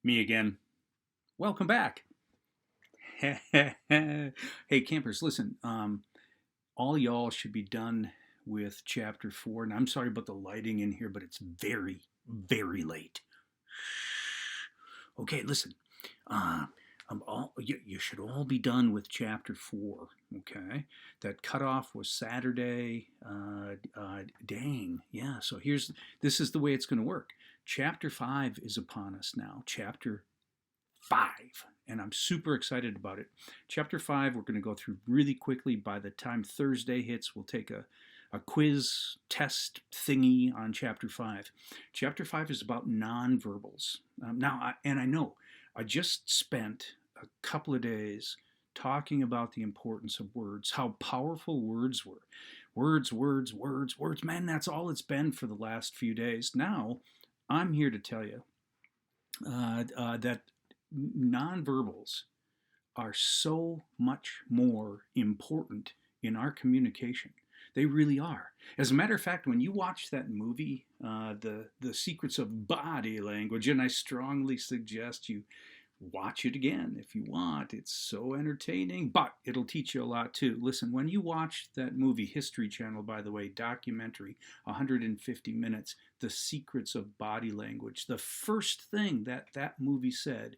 Me again. Welcome back. Hey, campers, listen. All y'all should be done with chapter 4. And I'm sorry about the lighting in here, but it's very, very late. Okay, listen. Uh, you should all be done with chapter 4. Okay, that cutoff was Saturday. Dang, yeah. So this is the way it's going to work. Chapter 5 is upon us now. Chapter 5, and I'm super excited about it. Chapter 5, we're going to go through really quickly. By the time Thursday hits, we'll take a quiz test thingy on Chapter 5. Chapter 5 is about nonverbals. I know I just spent a couple of days talking about the importance of words, how powerful words were. Words, words, words, words. Man, that's all it's been for the last few days. Now, I'm here to tell you that nonverbals are so much more important in our communication. They really are. As a matter of fact, when you watch that movie, the Secrets of Body Language, and I strongly suggest you watch it again if you want. It's so entertaining, but it'll teach you a lot too. Listen, when you watch that movie, History Channel, by the way, documentary, 150 minutes, The Secrets of Body Language, the first thing that movie said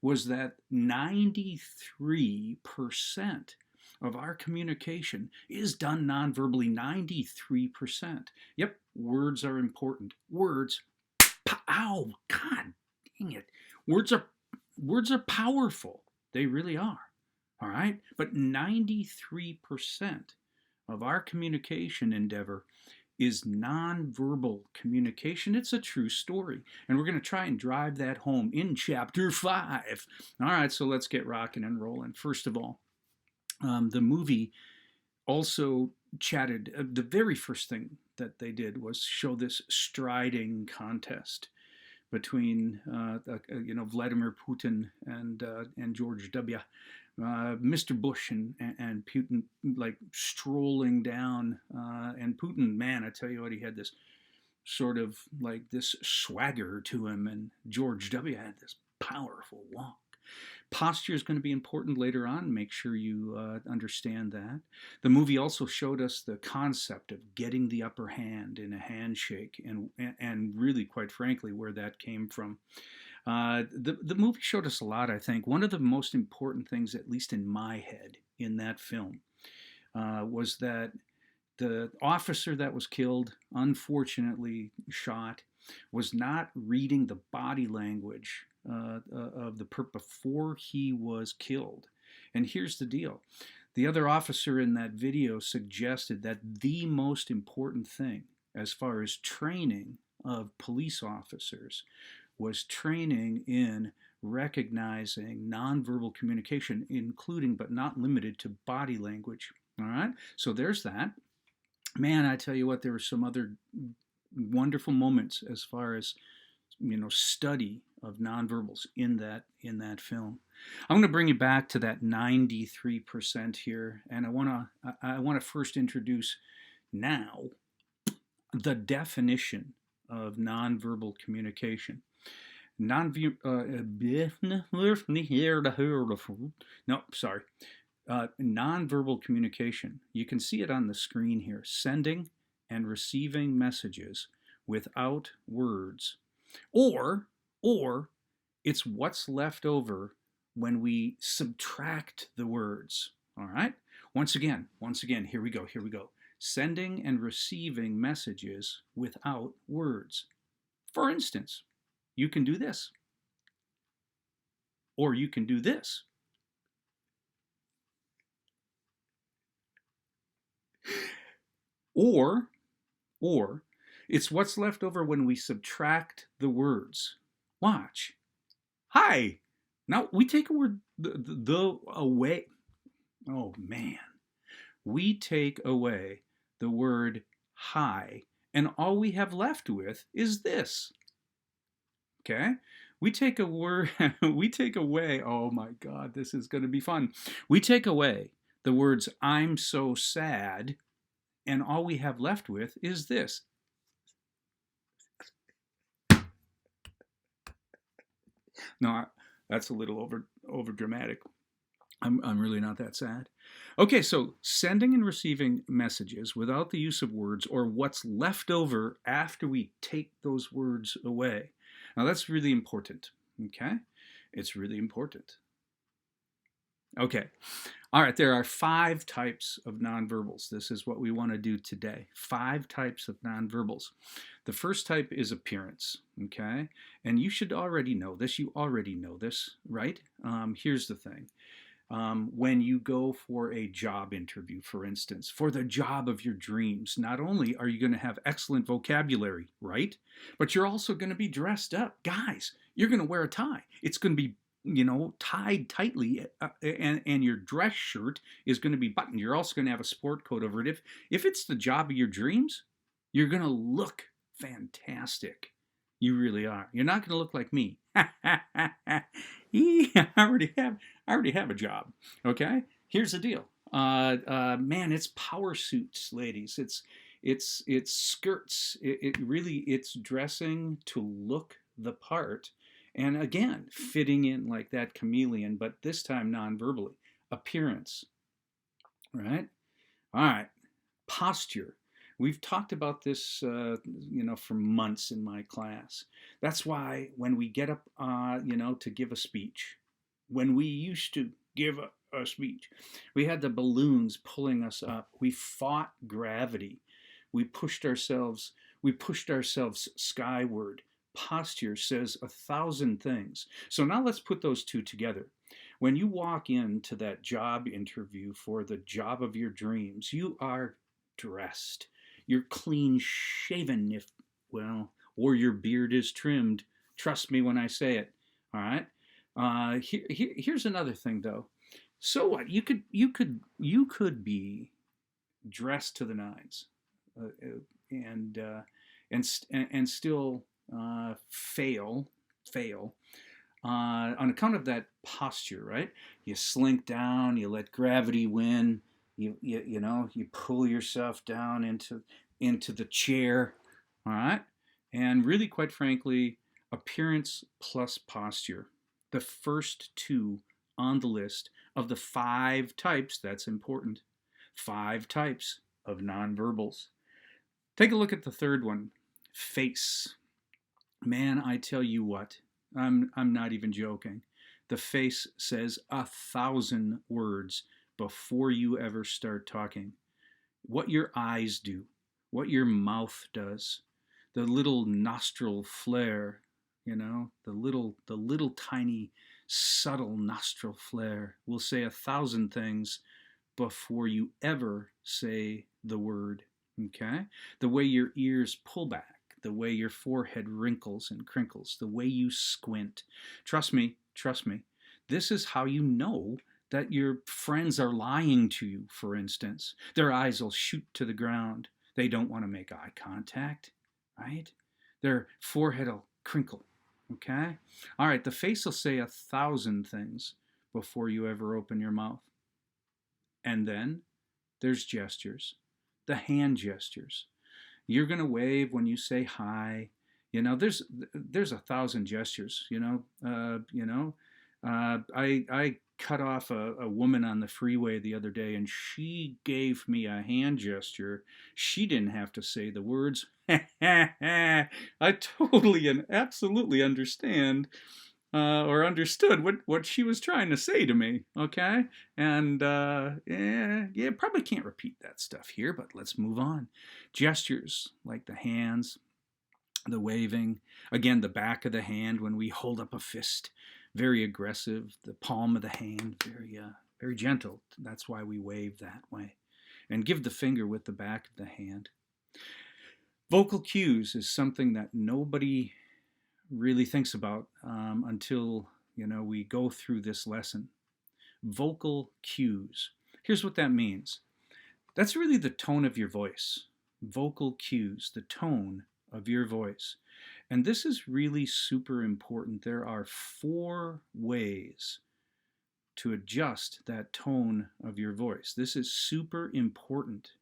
was that 93% of our communication is done non-verbally. 93%. Yep, words are important. Words, ow, God dang it. Words are Words are powerful. They really are. All right? But 93% of our communication endeavor is nonverbal communication. It's a true story. And we're going to try and drive that home in chapter 5. All right, so let's get rocking and rolling. First of all, the movie also chatted. The very first thing that they did was show this striding contest between Vladimir Putin and George W. Mr. Bush and Putin like strolling down, and Putin, man, I tell you what, he had this sort of like this swagger to him, and George W. had this powerful walk. Posture is going to be important later on. Make sure you understand that. The movie also showed us the concept of getting the upper hand in a handshake, and really, quite frankly, where that came from. The movie showed us a lot, I think. One of the most important things, at least in my head, in that film, was that the officer that was killed, unfortunately shot, was not reading the body language of the perp before he was killed. And here's the deal. The other officer in that video suggested that the most important thing as far as training of police officers was training in recognizing nonverbal communication, including but not limited to body language. All right, so there's that. Man, I tell you what, there were some other wonderful moments as far as study of nonverbals in that film. I'm going to bring you back to that 93% here, and I want to first introduce now the definition of nonverbal communication. No, sorry. Nonverbal communication. You can see it on the screen here. Sending and receiving messages without words, or it's what's left over when we subtract the words. All right. Once again, here we go. Sending and receiving messages without words. For instance, you can do this, or you can do this. Or it's what's left over when we subtract the words. Watch. Hi. Now we take a word the away. Oh man. We take away the word hi, and all we have left with is this. Okay? We take a word, we take away, oh my God, this is going to be fun. We take away the words I'm so sad, and all we have left with is this. No, that's a little over dramatic. I'm really not that sad. Okay, so sending and receiving messages without the use of words or what's left over after we take those words away. Now that's really important. Okay, it's really important. Okay, all right, there are 5 types of nonverbals. This is what we want to do today. 5 types of nonverbals. The first type is appearance, okay? And you should already know this. You already know this, right? Here's the thing. When you go for a job interview, for instance, for the job of your dreams, not only are you going to have excellent vocabulary, right? But you're also going to be dressed up. Guys, you're going to wear a tie. It's going to be tied tightly, and your dress shirt is going to be buttoned. You're also going to have a sport coat over it. If it's the job of your dreams, you're going to look fantastic. You really are. You're not going to look like me. I already have a job. Okay. Here's the deal. Man, it's power suits, ladies. It's skirts. It's dressing to look the part. And again, fitting in like that chameleon, but this time non-verbally. Appearance, right? All right. Posture. We've talked about this, for months in my class. That's why when we get up, to give a speech, when we used to give a speech, we had the balloons pulling us up. We fought gravity. We pushed ourselves skyward. Posture says 1,000 things. So now let's put those two together. When you walk into that job interview for the job of your dreams, you are dressed. You're clean shaven, or your beard is trimmed. Trust me when I say it. All right. Here's another thing, though. So what? You could be dressed to the nines, and still fail on account of that posture, right? You slink down, you let gravity win, you pull yourself down into the chair, all right? And really, quite frankly, appearance plus posture, the first 2 on the list of the 5 types. That's important. 5 types of nonverbals. Take a look at the third one, face. Man, I tell you what, I'm not even joking. The face says 1,000 words before you ever start talking. What your eyes do, what your mouth does, the little nostril flare, the little tiny subtle nostril flare will say 1,000 things before you ever say the word. Okay? The way your ears pull back, the way your forehead wrinkles and crinkles, the way you squint. Trust me, this is how you know that your friends are lying to you, for instance. Their eyes will shoot to the ground. They don't want to make eye contact, right? Their forehead will crinkle, okay? All right, the face will say 1,000 things before you ever open your mouth. And then there's gestures, the hand gestures. You're going to wave when you say hi. There's 1,000 gestures. I cut off a woman on the freeway the other day, and she gave me a hand gesture. She didn't have to say the words. I totally and absolutely understood what she was trying to say to me, okay? And probably can't repeat that stuff here, but let's move on. Gestures like the hands, the waving, again, the back of the hand when we hold up a fist, very aggressive, the palm of the hand, very gentle. That's why we wave that way. And give the finger with the back of the hand. Vocal cues is something that nobody really thinks about until we go through this lesson. Vocal cues. Here's what that means. That's really the tone of your voice. Vocal cues, the tone of your voice. And this is really super important. There are 4 ways to adjust that tone of your voice. This is super important.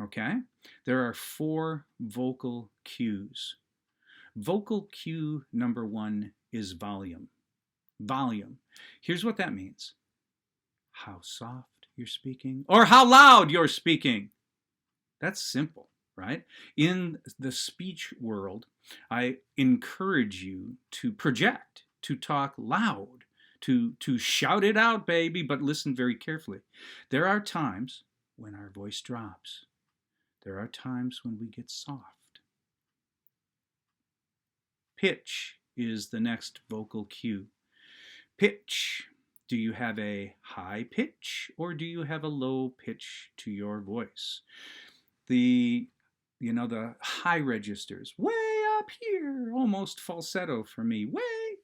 Okay? There are 4 vocal cues. Vocal cue number 1 is volume. Volume. Here's what that means. How soft you're speaking or how loud you're speaking. That's simple, right? In the speech world, I encourage you to project, to talk loud, to shout it out, baby, but listen very carefully. There are times when our voice drops. There are times when we get soft. Pitch is the next vocal cue. Pitch. Do you have a high pitch or do you have a low pitch to your voice? The high registers, way up here, almost falsetto for me. Way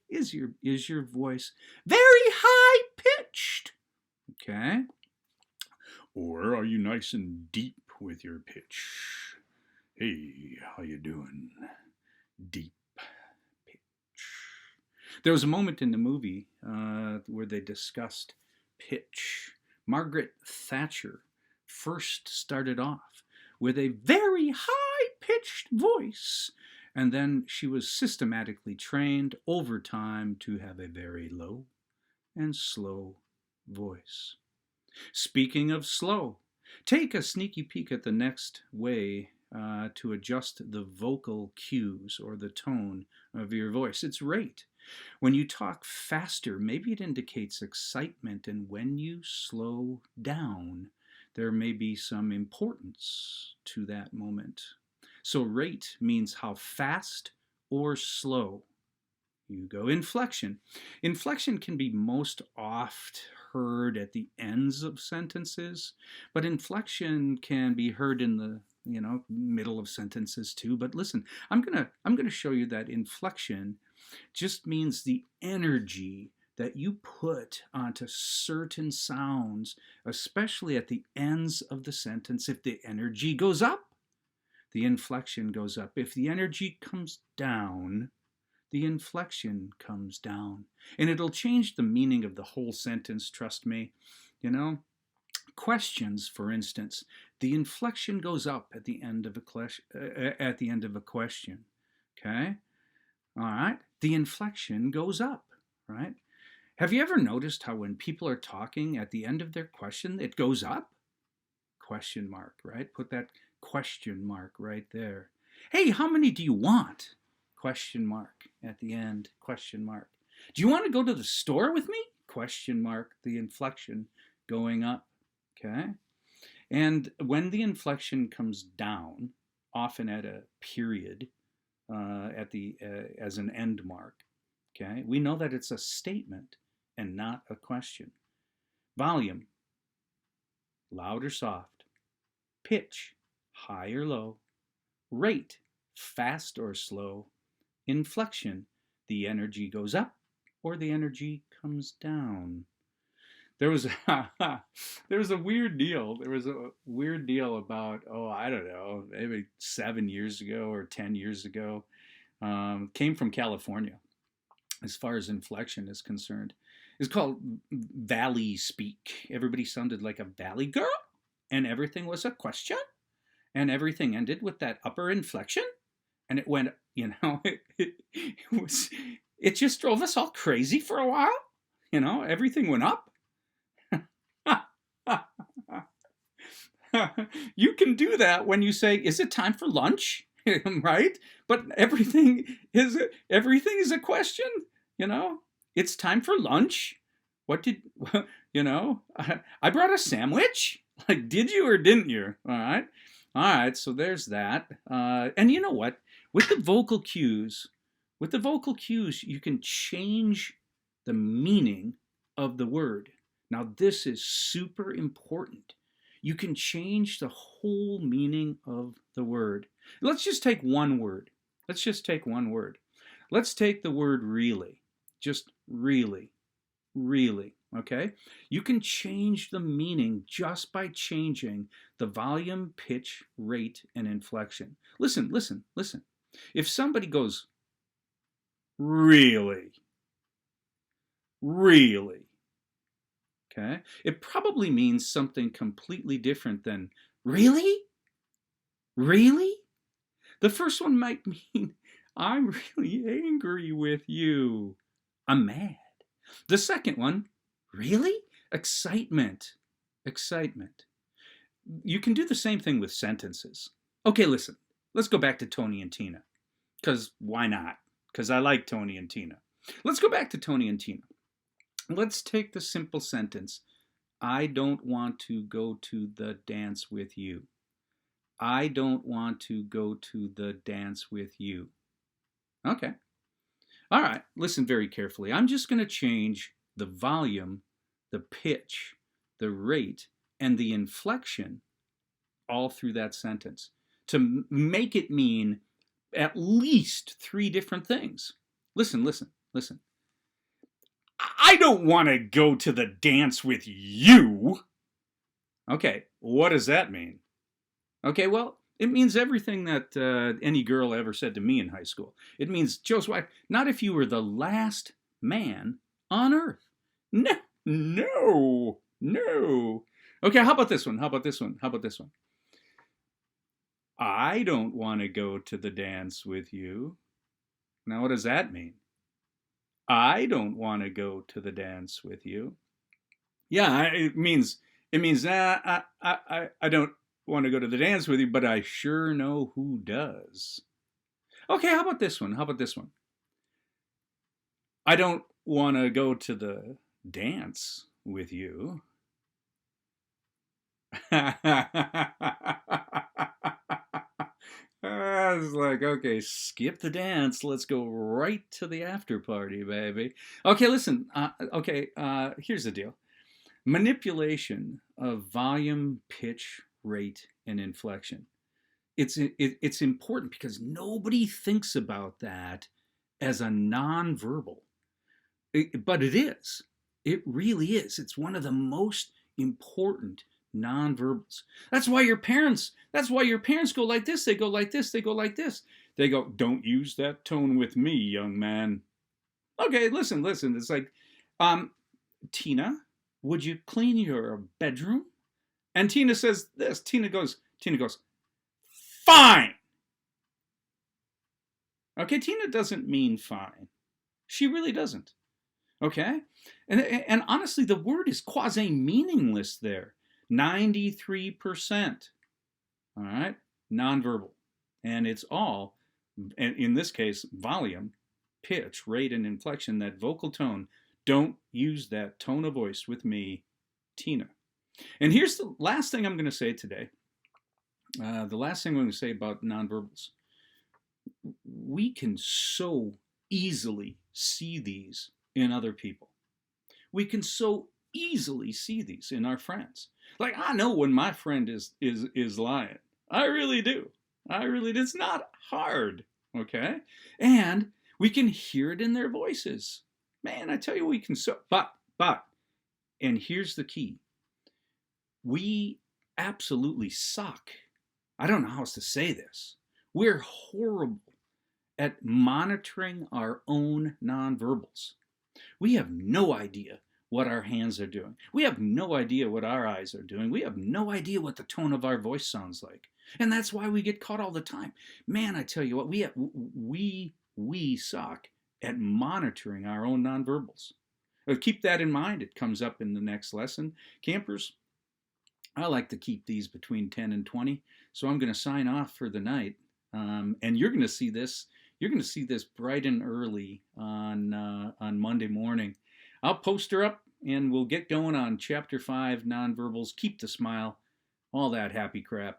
is your voice very high pitched? Okay. Or are you nice and deep with your pitch? Hey, how you doing? Deep pitch. There was a moment in the movie where they discussed pitch. Margaret Thatcher first started off with a very high-pitched voice, and then she was systematically trained over time to have a very low and slow voice. Speaking of slow, take a sneaky peek at the next way to adjust the vocal cues or the tone of your voice. It's rate. When you talk faster, maybe it indicates excitement, and when you slow down, there may be some importance to that moment. So rate means how fast or slow you go. Inflection. Inflection can be most oft heard at the ends of sentences, but inflection can be heard in the middle of sentences too. But listen, I'm gonna show you that inflection just means the energy that you put onto certain sounds, especially at the ends of the sentence. If the energy goes up, the inflection goes up. If the energy comes down, the inflection comes down. And it'll change the meaning of the whole sentence, trust me. Questions, for instance, the inflection goes up at the end of a question. Okay? All right? The inflection goes up, right? Have you ever noticed how when people are talking at the end of their question, it goes up? Question mark, right? Put that question mark right there. Hey, how many do you want? Question mark at the end, question mark. Do you want to go to the store with me? Question mark, the inflection going up, okay? And when the inflection comes down, often at a period, as an end mark, okay, we know that it's a statement and not a question. Volume, loud or soft. Pitch, high or low. Rate, fast or slow. Inflection, the energy goes up or the energy comes down. There was a weird deal. There was a weird deal about, I don't know, maybe 7 years ago or 10 years ago. Came from California, as far as inflection is concerned. It's called valley speak. Everybody sounded like a valley girl, and everything was a question, and everything ended with that upper inflection, and it went, it just drove us all crazy for a while. Everything went up. You can do that when you say, is it time for lunch? Right? But everything is a question, It's time for lunch. What did, I brought a sandwich. Like, did you or didn't you? All right, so there's that. And you know what? With the vocal cues, you can change the meaning of the word. Now, this is super important. You can change the whole meaning of the word. Let's just take one word. Let's take the word really. Just really. Really, okay? You can change the meaning just by changing the volume, pitch, rate, and inflection. Listen. If somebody goes, really, okay, it probably means something completely different than really? The first one might mean, I'm really angry with you. I'm mad. The second one, really? Excitement. Excitement. You can do the same thing with sentences. Okay, listen. Let's go back to Tony and Tina. Because why not? Because I like Tony and Tina. Let's go back to Tony and Tina. Let's take the simple sentence. I don't want to go to the dance with you. I don't want to go to the dance with you. Okay. All right. Listen very carefully. I'm just going to change the volume, the pitch, the rate, and the inflection all through that sentence to make it mean at least 3 different things. Listen, listen, listen. I don't want to go to the dance with you. Okay, what does that mean? Okay, well, it means everything that any girl ever said to me in high school. It means, Joswiak, not if you were the last man on earth. No, no, no. Okay, how about this one? How about this one? How about this one? I don't want to go to the dance with you. Now, what does that mean? I don't want to go to the dance with you. Yeah, it means I don't want to go to the dance with you, but I sure know who does. Okay, how about this one? How about this one? I don't want to go to the dance with you. I was like, okay, skip the dance. Let's go right to the after party, baby. Okay, listen. Here's the deal. Manipulation of volume, pitch, rate, and inflection. It's important because nobody thinks about that as a nonverbal. But it is. It really is. It's one of the most important nonverbals. That's why your parents go like this, they go like this, they go like this. They go, don't use that tone with me, young man. Okay, listen. It's like, Tina, would you clean your bedroom? And Tina says this. Tina goes, fine. Okay, Tina doesn't mean fine. She really doesn't. Okay? And honestly, the word is quasi-meaningless there. 93%. All right? Nonverbal. And it's all, in this case, volume, pitch, rate, and inflection, that vocal tone. Don't use that tone of voice with me, Tina. And here's the last thing I'm going to say today. The last thing I'm going to say about nonverbals. We can so easily see these in other people. We can so easily see these in our friends. Like, I know when my friend is lying. I really do. It's not hard, okay? And we can hear it in their voices. Man, I tell you, we can so, but, and here's the key. We absolutely suck. I don't know how else to say this. We're horrible at monitoring our own nonverbals. We have no idea what our hands are doing. We have no idea what our eyes are doing. We have no idea what the tone of our voice sounds like. And that's why we get caught all the time. Man, I tell you what, we suck at monitoring our own nonverbals. Keep that in mind. It comes up in the next lesson. Campers, I like to keep these between 10 and 20. So I'm going to sign off for the night. And you're going to see this. You're going to see this bright and early on Monday morning. I'll post her up, and we'll get going on Chapter 5, Nonverbals. Keep the smile, all that happy crap.